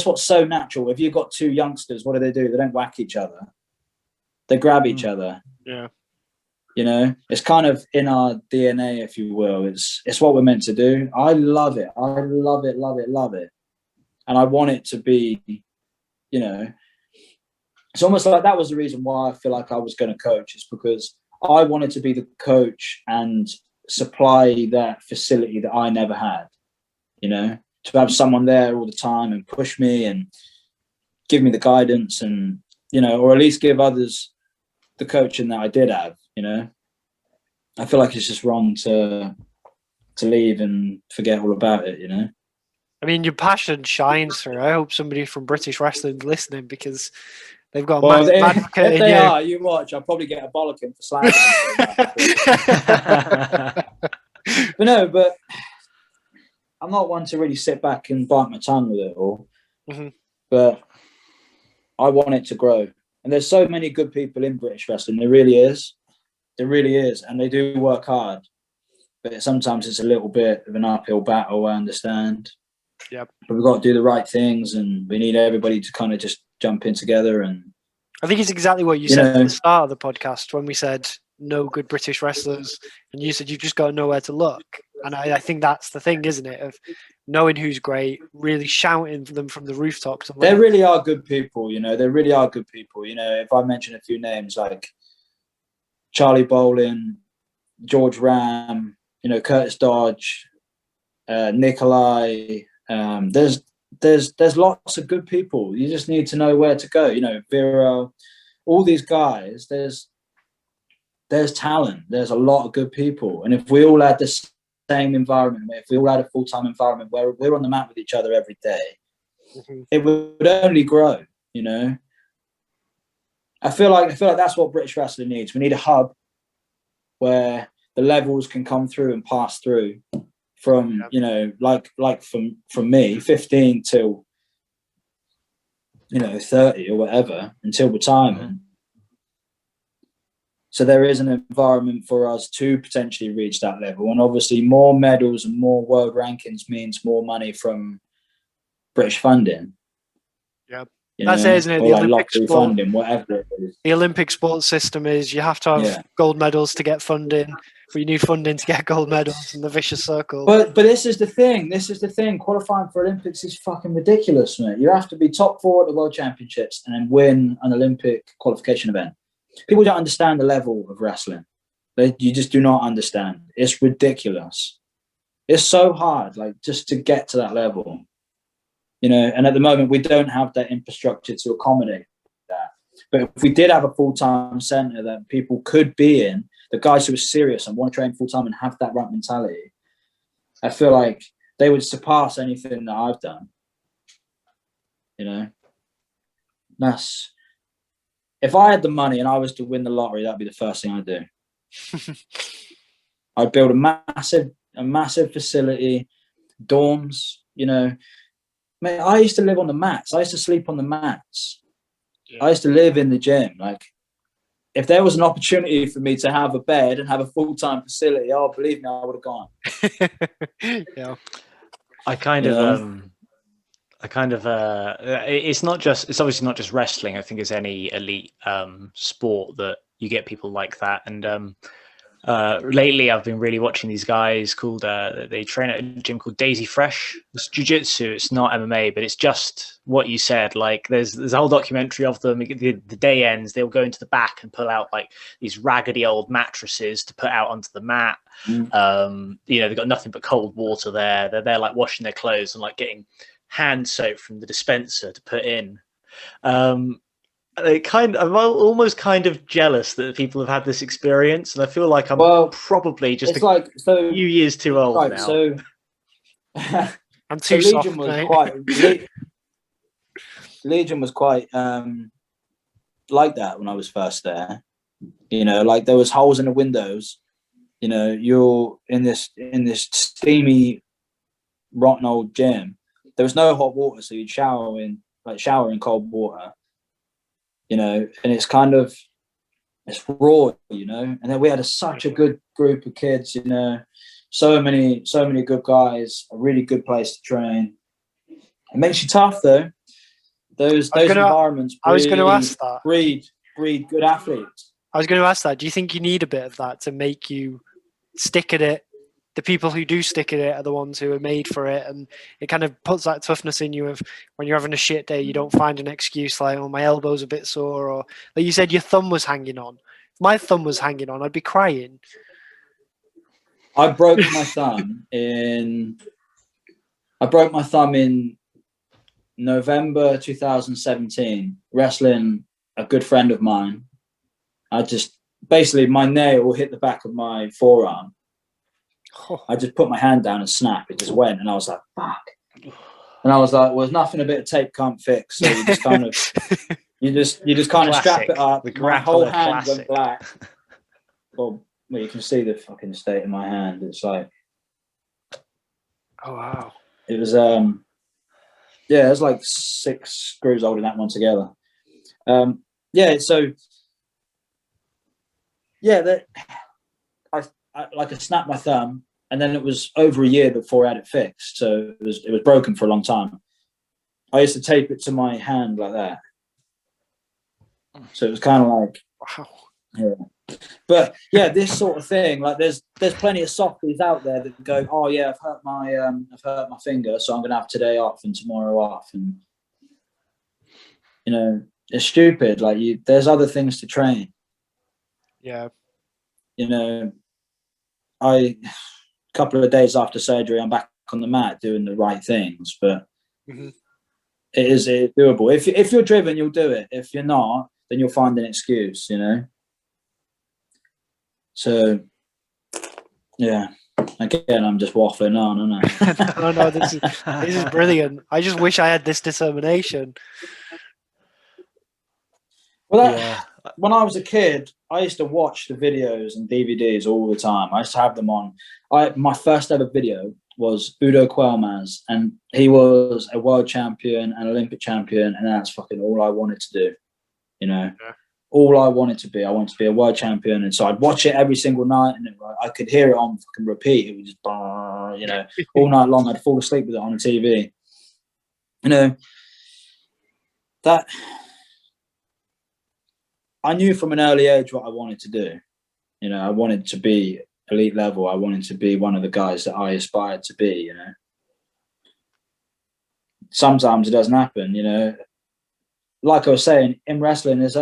what's so natural. If you've got two youngsters, what do? They don't whack each other. They grab each other. Yeah. It's kind of in our DNA, if you will. It's what we're meant to do. I love it. I love it, love it, love it. And I want it to be, it's almost like that was the reason why I feel like I was going to coach. It's because I wanted to be the coach and supply that facility that I never had, to have someone there all the time and push me and give me the guidance and, or at least give others the coaching that I did have, I feel like it's just wrong to leave and forget all about it, I mean, your passion shines through. I hope somebody from British wrestling is listening, because they've got a massive advocate if in they you. are, you watch. I'll probably get a bollocking for slagging. But I'm not one to really sit back and bite my tongue with it all. Mm-hmm. But I want it to grow. And there's so many good people in British wrestling. There really is. There really is. And they do work hard. But sometimes it's a little bit of an uphill battle, I understand. Yep. But we've got to do the right things, and we need everybody to kind of just jump in together. And I think it's exactly what you said at the start of the podcast when we said no good British wrestlers, and you said you've just got to know where to look. And I think that's the thing, isn't it? Of knowing who's great, really shouting for them from the rooftops. They really are good people, They really are good people. If I mention a few names like Charlie Bolin, George Ram, Curtis Dodge, Nikolai. There's lots of good people. You just need to know where to go. Vero, all these guys. There's talent. There's a lot of good people, and if we all had the same environment, if we all had a full-time environment where we're on the mat with each other every day, it would only grow. I feel like that's what British wrestling needs. We need a hub where the levels can come through and pass through. From from me, 15 till 30 or whatever, until retirement. So there is an environment for us to potentially reach that level, and obviously more medals and more world rankings means more money from British funding. Yep. That's it, isn't it? The Olympic sport, funding, whatever it is. The Olympic sports system is you have to have gold medals to get funding. For you need funding to get gold medals, and the vicious circle. But this is the thing. Qualifying for Olympics is fucking ridiculous, mate. You have to be top 4 at the World Championships and then win an Olympic qualification event. People don't understand the level of wrestling. You just do not understand. It's ridiculous. It's so hard, just to get to that level. And at the moment we don't have that infrastructure to accommodate that. But if we did have a full-time centre that people could be in, the guys who are serious and want to train full-time and have that right mentality, I feel like they would surpass anything that I've done. If I had the money and I was to win the lottery, that'd be the first thing I'd do. I'd build a massive facility, dorms, Mate, I used to live on the mats. I used to sleep on the mats. Yeah. I used to live in the gym. If there was an opportunity for me to have a bed and have a full-time facility, believe me, I would have gone. Yeah. It's obviously not just wrestling. I think it's any elite sport that you get people like that. And lately I've been really watching these guys called, they train at a gym called Daisy Fresh. It's Ju-Jitsu. It's not MMA, but it's just what you said. There's a whole documentary of them. The day ends, they'll go into the back and pull out these raggedy old mattresses to put out onto the mat. They've got nothing but cold water there. They're there washing their clothes and getting hand soap from the dispenser to put in. I'm almost kind of jealous that people have had this experience, and I feel like I'm probably just a few years too old now. So I'm too soft. Legion was quite like that when I was first there. There was holes in the windows. You're in this steamy, rotten old gym, there was no hot water, so you'd shower in cold water, you know, and it's raw, you know. And then we had such a good group of kids, you know, so many good guys, a really good place to train. It makes you tough though. Those environments breed good athletes. I was going to ask that. Do you think you need a bit of that to make you stick at it? The people who do stick at it are the ones who are made for it, and it kind of puts that toughness in you of when you're having a shit day, you don't find an excuse like, oh, my elbow's a bit sore, or like you said, your thumb was hanging on. If my thumb was hanging on, I'd be crying. I broke my thumb in November 2017, wrestling a good friend of mine. I just basically my nail hit the back of my forearm. I just put my hand down and snap. It just went, and I was like, "Fuck!" And I was like, "Well, there's nothing a bit of tape can't fix." So you just kind of, you just kind of strap it up. My whole hand went black. Well, you can see the fucking state of my hand. It's like, oh wow! It was yeah, it was like 6 screws holding that one together. Yeah, so yeah, I snapped my thumb, and then it was over a year before I had it fixed. So it was broken for a long time. I used to tape it to my hand like that. So it was kind of like, wow. Yeah. But yeah, this sort of thing, like there's plenty of softies out there that go, oh yeah, I've hurt my finger, so I'm gonna have today off and tomorrow off, and you know, it's stupid. Like there's other things to train. Yeah. You know, a couple of days after surgery, I'm back on the mat doing the right things, but it's doable. If you're driven, you'll do it. If you're not, then you'll find an excuse, you know. So, yeah. Again, I'm just waffling on, aren't I? No, this is brilliant. I just wish I had this determination. Well, when I was a kid, I used to watch the videos and DVDs all the time. I used to have them on. My first ever video was Udo Quellmaz, and he was a world champion and Olympic champion, and that's fucking all I wanted to do, you know. Yeah. All I wanted to be. I wanted to be a world champion, and so I'd watch it every single night, and I could hear it on fucking repeat. It was just, you know, all night long. I'd fall asleep with it on the TV. You know, that I knew from an early age what I wanted to do. You know, I wanted to be elite level. I wanted to be one of the guys that I aspired to be. You know, sometimes it doesn't happen. You know. Like I was saying, in wrestling, there's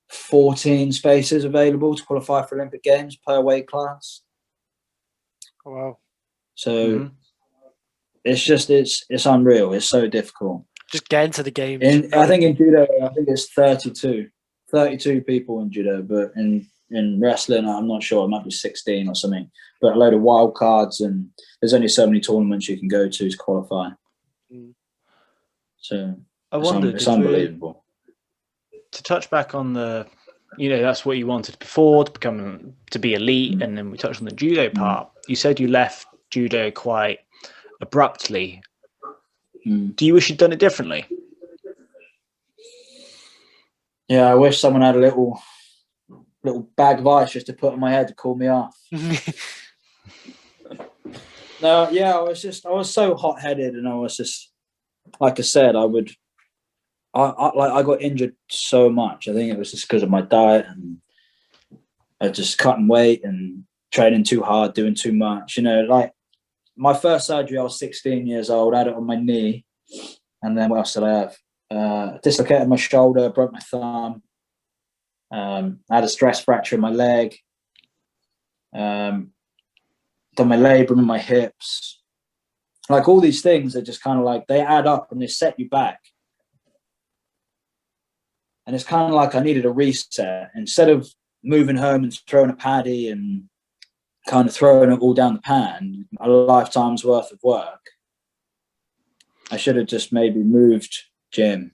14 spaces available to qualify for Olympic Games per weight class. Oh, wow. So it's unreal. It's so difficult. Just get into the game. I think in judo, it's 32 people in judo, but in wrestling, I'm not sure. It might be 16 or something. But a load of wild cards, and there's only so many tournaments you can go to qualify. So I wondered, it's unbelievable. To touch back on the, you know, that's what you wanted before to be elite, and then we touched on the judo part. You said you left judo quite abruptly. Do you wish you'd done it differently? Yeah, I wish someone had a little bag of ice just to put on my head to cool me off. No, yeah, I was so hot-headed, and I was just, like I said, I got injured so much. I think it was just because of my diet, and I just cutting weight and training too hard, doing too much. You know, like my first surgery, I was 16 years old. I had it on my knee, and then what else did I have? Dislocated my shoulder, broke my thumb. I had a stress fracture in my leg. Done my labrum in my hips. Like all these things are just kind of like, they add up and they set you back. And it's kind of like I needed a reset. Instead of moving home and throwing a paddy and kind of throwing it all down the pan, a lifetime's worth of work, I should have just maybe moved gym.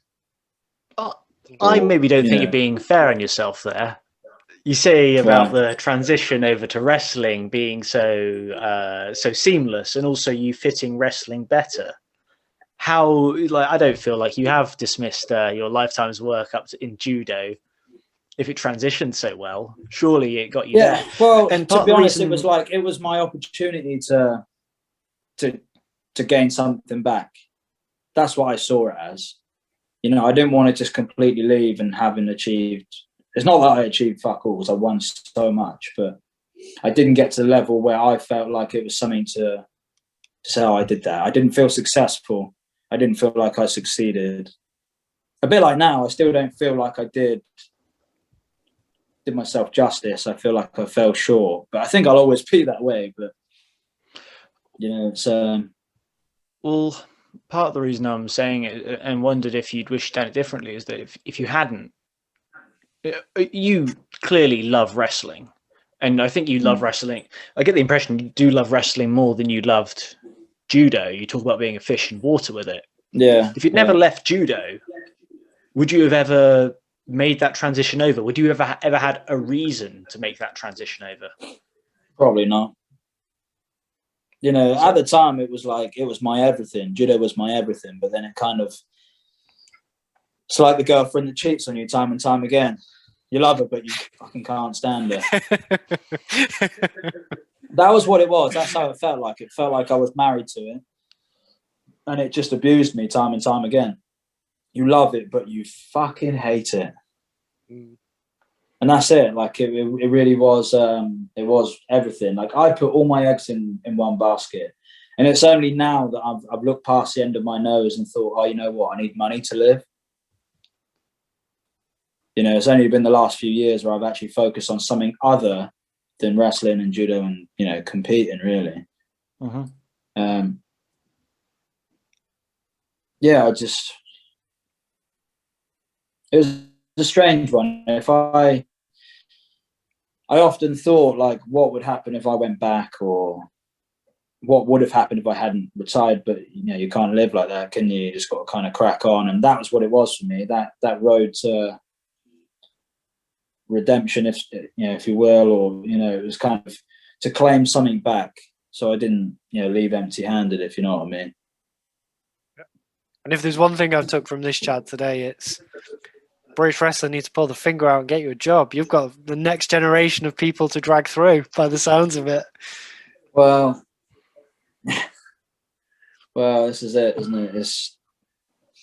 I maybe don't think you're being fair on yourself there. You say about the transition over to wrestling being so seamless, and also you fitting wrestling better. How, like, I don't feel like you have dismissed your lifetime's work in judo. If it transitioned so well, surely it got you there. Well, and to be honest, it was my opportunity to gain something back. That's what I saw it as. You know, I didn't want to just completely leave and having achieved. It's not that I achieved fuck all, because I won so much, but I didn't get to the level where I felt like it was something to say, oh, I did that. I didn't feel successful. I didn't feel like I succeeded. A bit like now, I still don't feel like I did myself justice. I feel like I fell short, but I think I'll always be that way. But you know, it's well, part of the reason I'm saying it and wondered if you'd wish done it differently is that if you hadn't, you clearly love wrestling, and I think you love wrestling. I get the impression you do love wrestling more than you loved judo. You talk about being a fish in water with it. Yeah. If you'd never left judo, would you have ever made that transition over? Would you ever had a reason to make that transition over? Probably not. You know, at the time it was like, it was my everything. Judo was my everything, but then it kind of, it's like the girlfriend that cheats on you time and time again. You love her, but you fucking can't stand her. That was what it was. That's how it felt like. It felt like I was married to it, and it just abused me time and time again. You love it, but you fucking hate it. And that's it. Like it really was. It was everything. Like I put all my eggs in one basket, and it's only now that I've looked past the end of my nose and thought, oh, you know what? I need money to live. You know, it's only been the last few years where I've actually focused on something other than wrestling and judo and, you know, competing really. Yeah, it was a strange one. I often thought, like, what would happen if I went back, or what would have happened if I hadn't retired? But you know, you can't live like that, can you? You just got to kind of crack on, and that was what it was for me. That road to redemption, if you will, or you know, it was kind of to claim something back, so I didn't, you know, leave empty-handed, if you know what I mean. And if there's one thing I've took from this chat today, it's British wrestling needs to pull the finger out and get you a job. You've got the next generation of people to drag through, by the sounds of it. Well, this is it, isn't it? It's,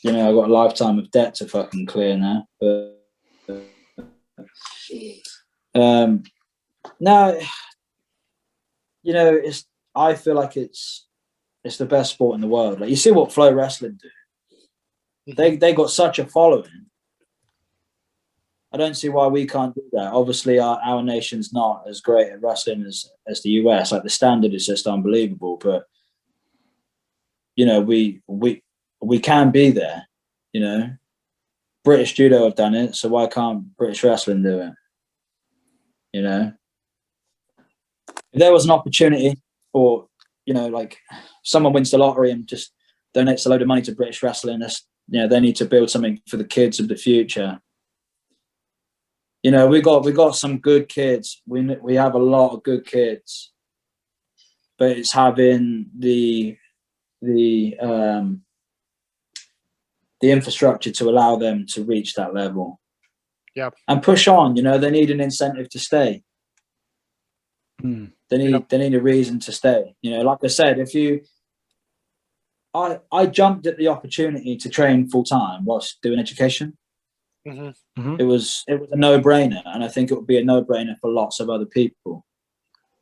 you know, I've got a lifetime of debt to fucking clear now. But no, you know, I feel like it's the best sport in the world. Like, you see what Flow Wrestling do. They got such a following. I don't see why we can't do that. Obviously, our nation's not as great at wrestling as the US. Like, the standard is just unbelievable. But you know, we can be there. You know, British judo have done it, so why can't British wrestling do it? You know, if there was an opportunity, or you know, like someone wins the lottery and just donates a load of money to British wrestling, you know, they need to build something for the kids of the future. You know, we got some good kids. We have a lot of good kids, but it's having the infrastructure to allow them to reach that level. Yeah, and push on. You know, they need an incentive to stay. They need a reason to stay. You know, like I said, I jumped at the opportunity to train full time whilst doing education. It was a no-brainer, and I think it would be a no-brainer for lots of other people.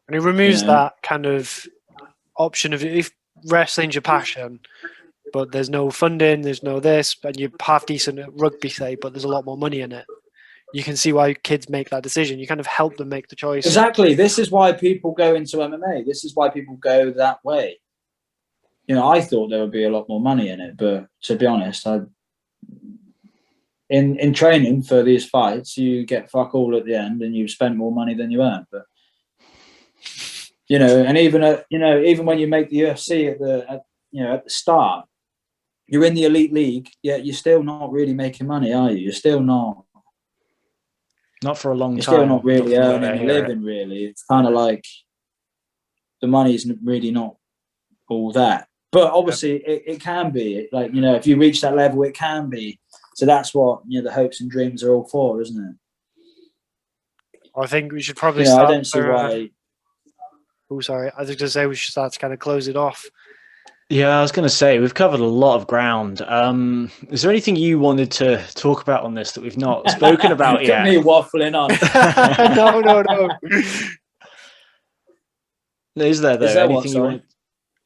And it removes that kind of option of, if wrestling's your passion, but there's no funding, there's no this, and you're half decent at rugby, say, but there's a lot more money in it. You can see why kids make that decision. You kind of help them make the choice. Exactly. This is why people go into MMA. This is why people go that way. You know, I thought there would be a lot more money in it, but to be honest, in training for these fights, you get fuck all at the end, and you've spent more money than you earned. But you know, and even when you make the UFC at the start, you're in the elite league, yet you're still not really making money, are you? You're still not. Not for a long time. You're still not really earning a living, really. It's kind of like the money's really not all that. But obviously, it can be. Like, you know, if you reach that level, it can be. So that's what, you know, the hopes and dreams are all for, isn't it? I think we should probably start. I don't see why. Oh, sorry. I was going to say we should start to kind of close it off. Yeah, I was going to say, we've covered a lot of ground. Is there anything you wanted to talk about on this that we've not spoken about yet? Me waffling on. No. Is there, though,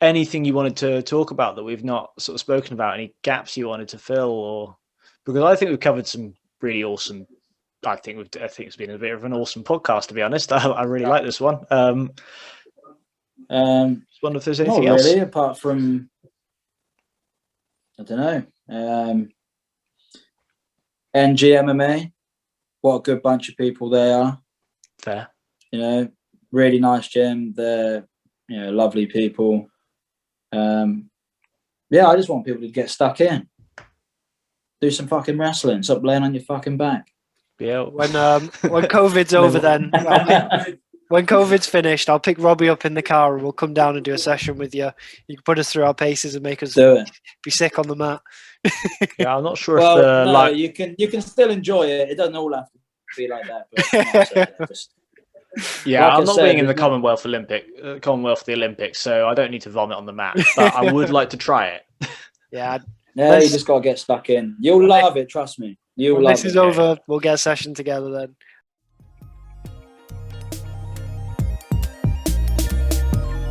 anything you wanted to talk about that we've not sort of spoken about? Any gaps you wanted to fill? Or because I think we've covered some really awesome... I think it's been a bit of an awesome podcast, to be honest. I really like this one. Just wonder if there's anything else. Really, apart from, I don't know, NG MMA. What a good bunch of people they are. Fair. You know, really nice gym. They're, you know, lovely people. Yeah, I just want people to get stuck in. Do some fucking wrestling. Stop laying on your fucking back. Yeah. When COVID's over, then when COVID's finished, I'll pick Robbie up in the car and we'll come down and do a session with you. You can put us through our paces and make us be sick on the mat. Yeah, I'm not sure if you can still enjoy it. It doesn't all have to be like that. But I'm not being in the Commonwealth the Olympics, so I don't need to vomit on the mat. But I would like to try it. Yeah. Yeah, you just gotta get stuck in. You'll love it, trust me. When this is over, we'll get a session together then.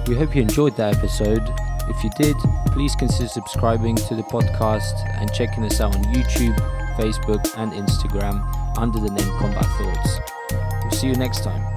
We hope you enjoyed that episode. If you did, please consider subscribing to the podcast and checking us out on YouTube, Facebook and Instagram under the name Combat Thoughts. We'll see you next time.